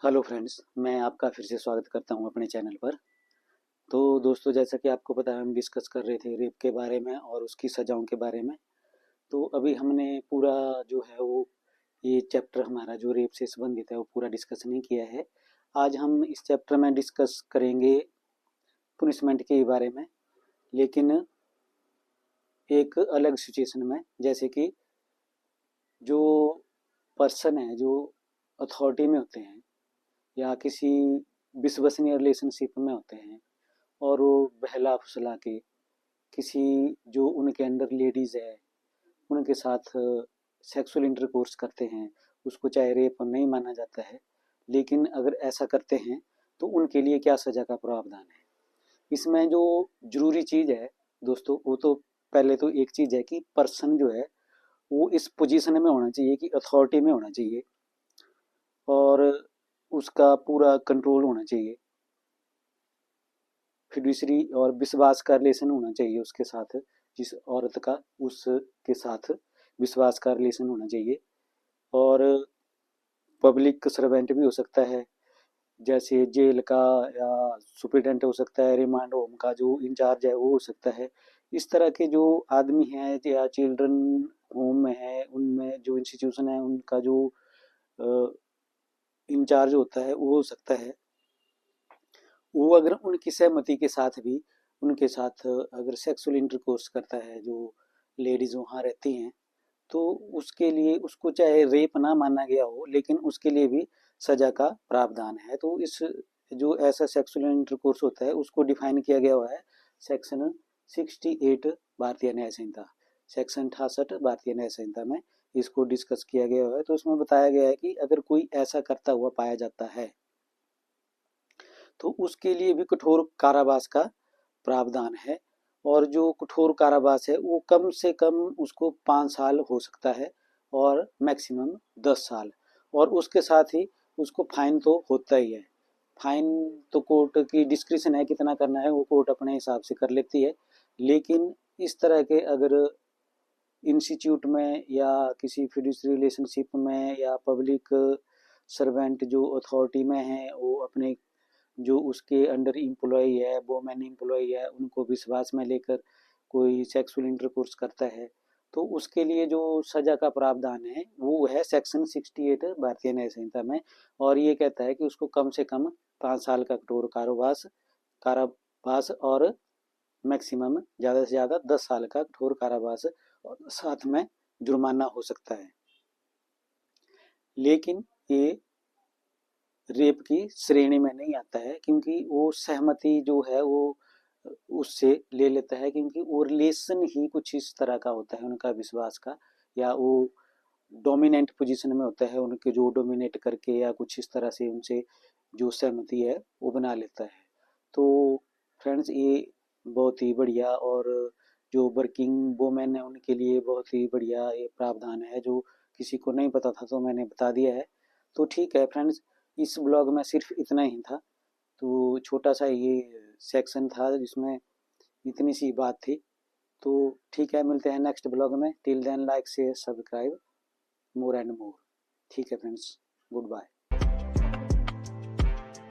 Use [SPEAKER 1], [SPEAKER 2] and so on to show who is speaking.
[SPEAKER 1] Hello friends, मैं आपका फिर से स्वागत करता हूं अपने चैनल पर। तो दोस्तों, जैसा कि आपको पता है, हम डिस्कस कर रहे थे रेप के बारे में और उसकी सज़ाओं के बारे में। तो अभी हमने पूरा जो है वो ये चैप्टर हमारा जो रेप से संबंधित है वो पूरा डिस्कस नहीं किया है। आज हम इस चैप्टर में डिस्कस करेंगे पुनिशमेंट के बारे में, लेकिन एक अलग सिचुएशन में। जैसे कि जो पर्सन है जो अथॉरिटी में होते हैं या किसी विश्वसनीय रिलेशनशिप में होते हैं और वो बहला फुसला के किसी जो उनके अंडर लेडीज़ है उनके साथ सेक्सुअल इंटरकोर्स करते हैं, उसको चाहे रेप नहीं माना जाता है, लेकिन अगर ऐसा करते हैं तो उनके लिए क्या सज़ा का प्रावधान है। इसमें जो ज़रूरी चीज़ है दोस्तों, वो तो पहले तो एक चीज़ है कि पर्सन जो है वो इस पोजीशन में होना चाहिए कि अथॉरिटी में होना चाहिए और उसका पूरा कंट्रोल होना चाहिए। फिड्यूसरी और विश्वास का रिलेशन होना चाहिए उसके साथ, जिस औरत का उसके साथ विश्वास का रिलेशन होना चाहिए। और पब्लिक सर्वेंट भी हो सकता है, जैसे जेल का, या सुपरिटेंडेंट हो सकता है, रिमांड होम का जो इंचार्ज है वो हो सकता है। इस तरह के जो आदमी हैं या चिल्ड्रन होम में है, उनमें जो इंस्टीट्यूशन है उनका जो इंचार्ज होता है वो हो सकता है। वो अगर उनकी सहमति के साथ भी उनके साथ अगर सेक्सुअल इंटरकोर्स करता है, जो लेडीज वहाँ रहती हैं, तो उसके लिए उसको चाहे रेप ना माना गया हो, लेकिन उसके लिए भी सजा का प्रावधान है। तो इस जो ऐसा सेक्सुअल इंटरकोर्स होता है उसको डिफाइन किया गया हुआ है सेक्शन 68 भारतीय न्याय संहिता, सेक्शन 68 भारतीय न्याय संहिता में इसको डिस्कस किया गया है। तो उसमें बताया गया है कि अगर कोई ऐसा करता हुआ पाया जाता है तो उसके लिए भी कठोर कारावास का प्रावधान है। और जो कठोर कारावास है वो कम से कम उसको 5 साल हो सकता है और मैक्सिमम 10 साल। और उसके साथ ही उसको फाइन तो होता ही है। फाइन तो कोर्ट की डिस्क्रिप्शन है, कितना करना है वो कोर्ट अपने हिसाब से कर लेती है। लेकिन इस तरह के अगर इंस्टीट्यूट में या किसी फिड्यूसरी रिलेशनशिप में या पब्लिक सर्वेंट जो अथॉरिटी में है वो अपने जो उसके अंडर एम्प्लॉय है, वोमेन एम्प्लॉय है, उनको विश्वास में लेकर कोई सेक्सुअल इंटरकोर्स करता है, तो उसके लिए जो सजा का प्रावधान है वो है सेक्शन 68 भारतीय न्याय संहिता में। और ये कहता है कि उसको कम से कम 5 साल का कठोर कारावास और मैक्सिमम ज़्यादा से ज़्यादा 10 साल का कठोर कारावास और साथ में जुर्माना हो सकता है। लेकिन ये रेप की श्रेणी में नहीं आता है, क्योंकि वो सहमति जो है वो उससे ले लेता है, क्योंकि वो रिलेशन ही कुछ इस तरह का होता है उनका विश्वास का, या वो डोमिनेंट पोजीशन में होता है उनके, जो डोमिनेट करके या कुछ इस तरह से उनसे जो सहमति है वो बना लेता है। तो फ्रेंड्स, ये बहुत ही बढ़िया और जो वर्किंग वोमेन है उनके लिए बहुत ही बढ़िया ये प्रावधान है, जो किसी को नहीं पता था तो मैंने बता दिया है। तो ठीक है फ्रेंड्स, इस ब्लॉग में सिर्फ इतना ही था। तो छोटा सा ये सेक्शन था जिसमें इतनी सी बात थी। तो ठीक है, मिलते हैं नेक्स्ट ब्लॉग में। Till then, like share subscribe more and more. ठीक है फ्रेंड्स, गुड बाय।